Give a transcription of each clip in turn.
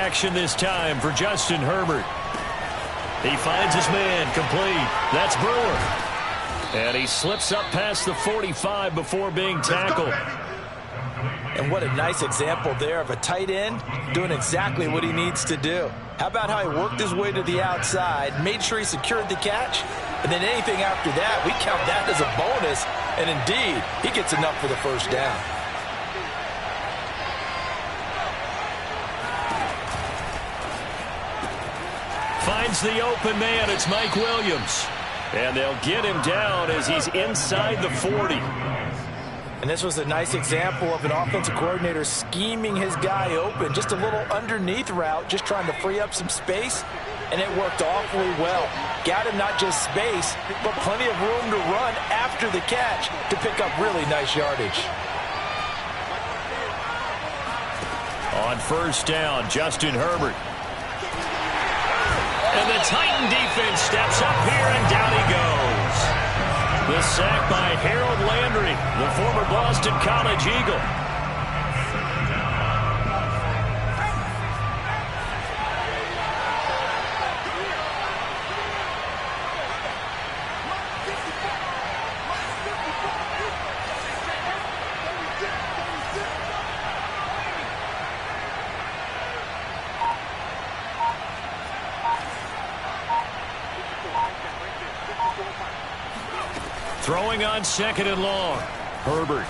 action this time for Justin Herbert. He finds his man complete. That's Brewer. And he slips up past the 45 before being tackled. And what a nice example there of a tight end doing exactly what he needs to do. How about how he worked his way to the outside, made sure he secured the catch, and then anything after that, we count that as a bonus. And indeed, he gets enough for the first down. Finds the open man. It's Mike Williams. And they'll get him down as he's inside the 40. And this was a nice example of an offensive coordinator scheming his guy open. Just a little underneath route, just trying to free up some space. And it worked awfully well. Got him not just space, but plenty of room to run after the catch to pick up really nice yardage. On first down, Justin Herbert. And the Titan defense steps up here, and down he goes. The sack by Harold Landry, the former Boston College Eagle. Throwing on second and long. Herbert.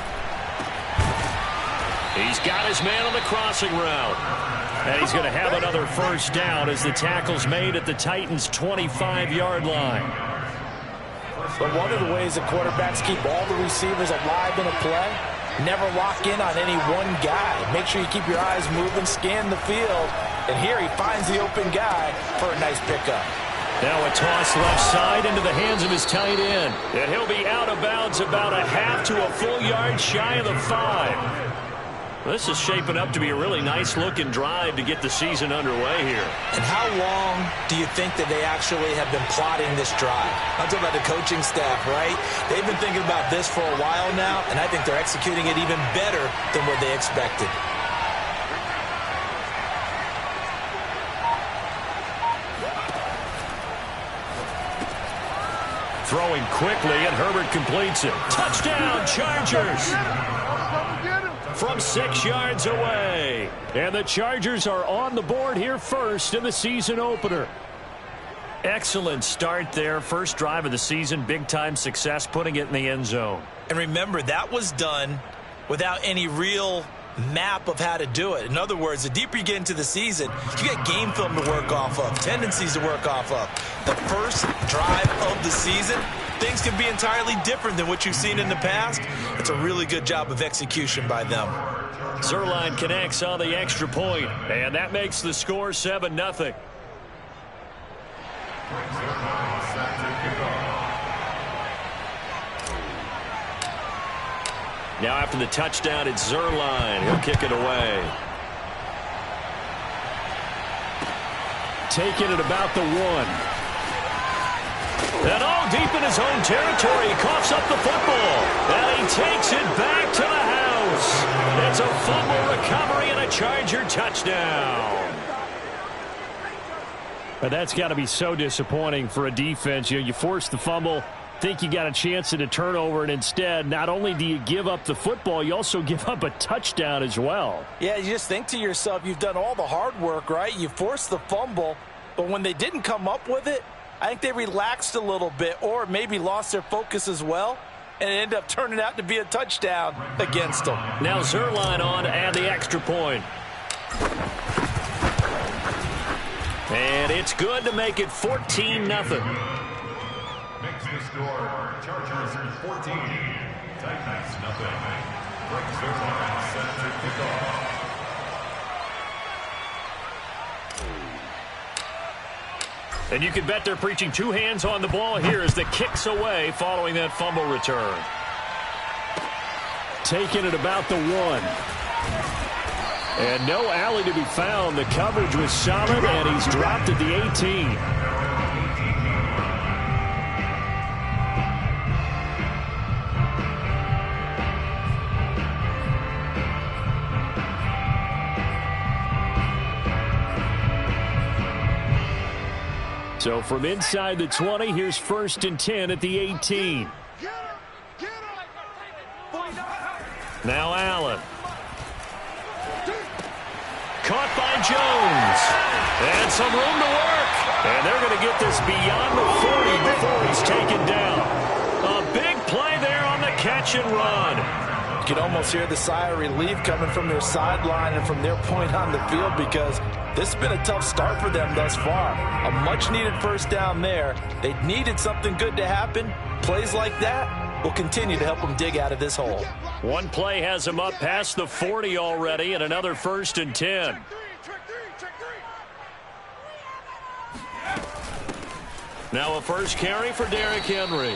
He's got his man on the crossing route. And he's going to have another first down as the tackle's made at the Titans' 25-yard line. But one of the ways that quarterbacks keep all the receivers alive in a play, never lock in on any one guy. Make sure you keep your eyes moving, scan the field. And here he finds the open guy for a nice pickup. Now a toss left side into the hands of his tight end. And he'll be out of bounds about a half to a full yard shy of the 5. This is shaping up to be a really nice-looking drive to get the season underway here. And how long do you think that they actually have been plotting this drive? I'm talking about the coaching staff, right? They've been thinking about this for a while now, and I think they're executing it even better than what they expected. Throwing quickly, and Herbert completes it. Touchdown, Chargers! From 6 yards away. And the Chargers are on the board here first in the season opener. Excellent start there. First drive of the season. Big-time success, putting it in the end zone. And remember, that was done without any real map of how to do it. In other words, the deeper you get into the season, you get game film to work off of, tendencies to work off of. The first drive of the season, things can be entirely different than what you've seen in the past. It's a really good job of execution by them. Zerline connects on the extra point, and that makes the score 7-0. Now after the touchdown, it's Zerline. He'll kick it away. Taking it about the 1. And all deep in his own territory, he coughs up the football. And he takes it back to the house. It's a fumble recovery and a Charger touchdown. But that's got to be so disappointing for a defense. You force the fumble, think you got a chance at a turnover, and instead, not only do you give up the football, you also give up a touchdown as well. Yeah, you just think to yourself, you've done all the hard work, right? You forced the fumble, but when they didn't come up with it, I think they relaxed a little bit or maybe lost their focus as well, and it ended up turning out to be a touchdown against them. Now Zerline on to add the extra point. And it's good to make it 14-0. Makes the score Chargers 14, Titans nothing. Frank Zerline set to kick off. And you can bet they're preaching 2 hands on the ball here as the kick's away following that fumble return. Taking it about the 1. And no alley to be found. The coverage was solid, and he's dropped at the 18. So from inside the 20, here's 1st and 10 at the 18. Now Allen. Caught by Jones. And some room to work. And they're going to get this beyond the 40 before he's taken down. A big play there on the catch and run. You can almost hear the sigh of relief coming from their sideline and from their point on the field, because this has been a tough start for them thus far. A much-needed first down there. They needed something good to happen. Plays like that will continue to help them dig out of this hole. One play has them up past the 40 already, and another 1st and 10. Now a first carry for Derrick Henry.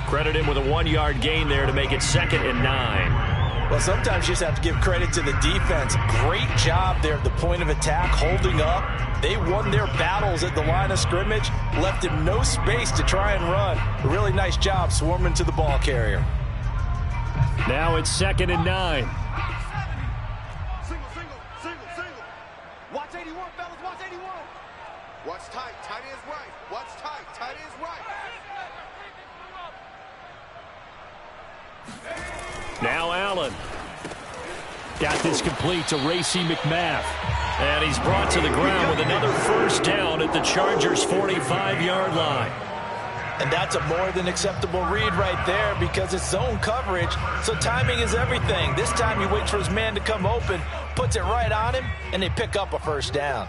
Credit him with a 1-yard gain there to make it 2nd and 9. Well, sometimes you just have to give credit to the defense. Great job there at the point of attack, holding up. They won their battles at the line of scrimmage, left him no space to try and run. A really nice job swarming to the ball carrier. Now it's 2nd and 9. Single. Watch 81, fellas, watch 81. Watch tight ends right. Watch tight ends right. Now Allen. Got this complete to Racey McMath. And he's brought to the ground with another first down at the Chargers' 45-yard line. And that's a more than acceptable read right there, because it's zone coverage, so timing is everything. This time he waits for his man to come open, puts it right on him, and they pick up a first down.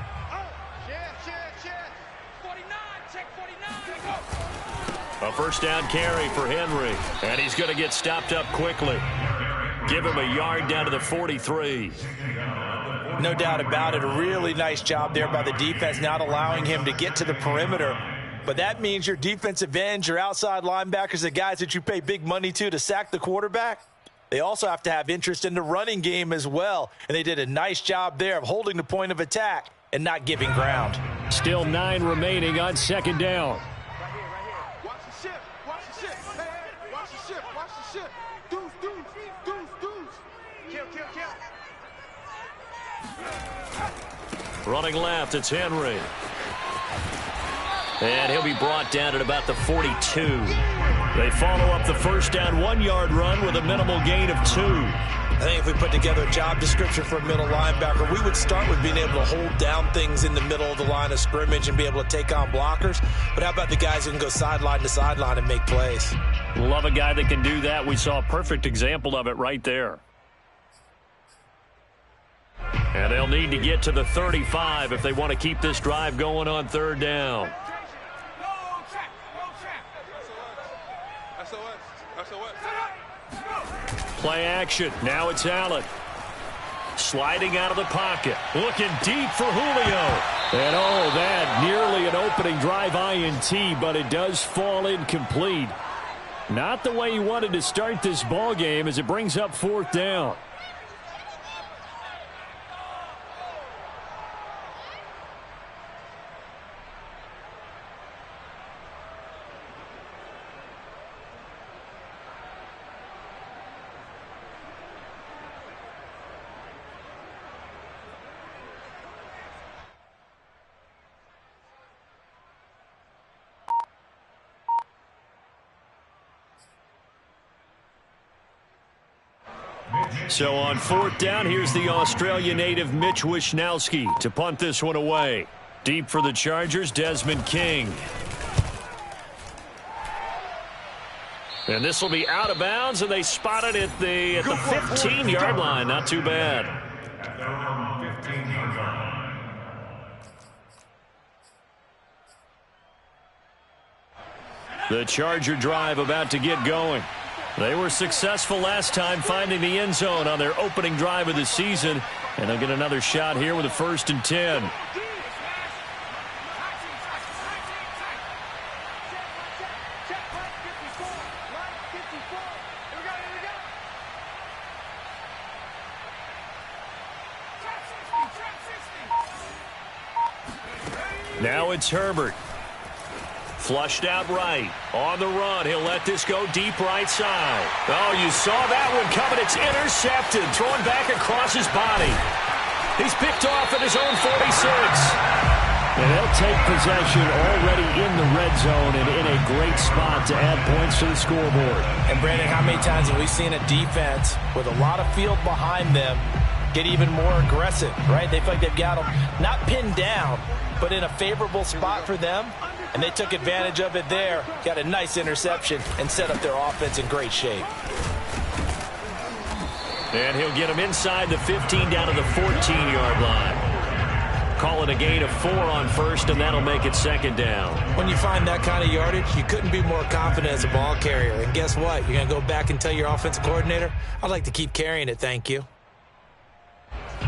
A first down carry for Henry, and he's going to get stopped up quickly. Give him a yard down to the 43. No doubt about it. A really nice job there by the defense, not allowing him to get to the perimeter. But that means your defensive ends, your outside linebackers, the guys that you pay big money to sack the quarterback, they also have to have interest in the running game as well. And they did a nice job there of holding the point of attack and not giving ground. Still 9 remaining on 2nd down. Watch the ship. Hey, watch the ship. Deuce. Kill. Running left, it's Henry. And he'll be brought down at about the 42. They follow up the first down 1-yard run with a minimal gain of 2. I think if we put together a job description for a middle linebacker, we would start with being able to hold down things in the middle of the line of scrimmage and be able to take on blockers. But how about the guys who can go sideline to sideline and make plays? Love a guy that can do that. We saw a perfect example of it right there. And they'll need to get to the 35 if they want to keep this drive going on 3rd down. Play action. Now it's Allen. Sliding out of the pocket. Looking deep for Julio. And that nearly an opening drive INT, but it does fall incomplete. Not the way he wanted to start this ball game as it brings up 4th down. So on 4th down, here's the Australia native Mitch Wishnowsky to punt this one away. Deep for the Chargers, Desmond King. And this will be out of bounds, and they spot it at the 15-yard line. Not too bad. The Charger drive about to get going. They were successful last time finding the end zone on their opening drive of the season, and they'll get another shot here with a 1st and 10. Now it's Herbert. Flushed out right. On the run. He'll let this go deep right side. Oh, you saw that one coming. It's intercepted. Thrown back across his body. He's picked off at his own 46. And they'll take possession already in the red zone and in a great spot to add points to the scoreboard. And, Brandon, how many times have we seen a defense with a lot of field behind them get even more aggressive, right? They feel like they've got them not pinned down, but in a favorable spot for them, and they took advantage of it there, got a nice interception, and set up their offense in great shape. And he'll get them inside the 15 down to the 14-yard line. Call it a gain of 4 on first, and that'll make it second down. When you find that kind of yardage, you couldn't be more confident as a ball carrier. And guess what? You're going to go back and tell your offensive coordinator, I'd like to keep carrying it, thank you.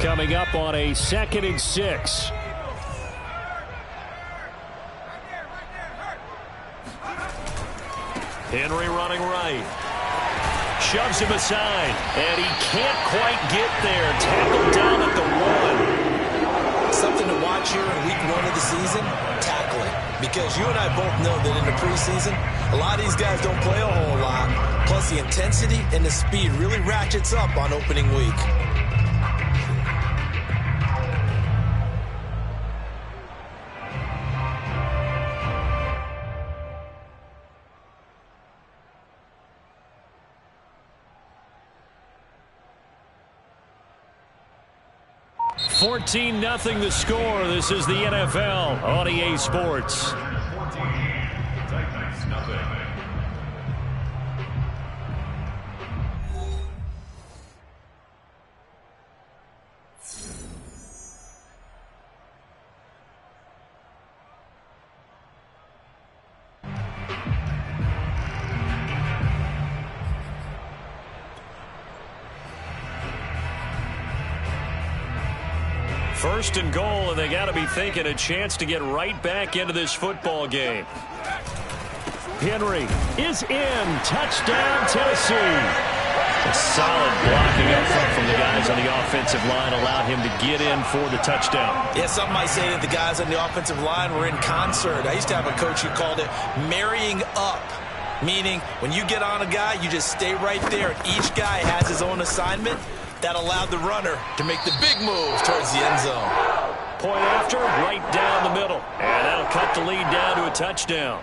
Coming up on a 2nd and 6. Henry running right. Shoves him aside, and he can't quite get there. Tackled down at the 1. Something to watch here in week 1 of the season, tackling. Because you and I both know that in the preseason, a lot of these guys don't play a whole lot. Plus, the intensity and the speed really ratchets up on opening week. $14-0 the score. This is the NFL on EA Sports. 14, Titans nothing. First and goal, and they got to be thinking a chance to get right back into this football game. Henry is in. Touchdown, Tennessee. A solid blocking up front from the guys on the offensive line allowed him to get in for the touchdown. Yeah, some might say that the guys on the offensive line were in concert. I used to have a coach who called it marrying up, meaning when you get on a guy, you just stay right there. Each guy has his own assignment. That allowed the runner to make the big move towards the end zone. Point after, right down the middle. And that'll cut the lead down to a touchdown.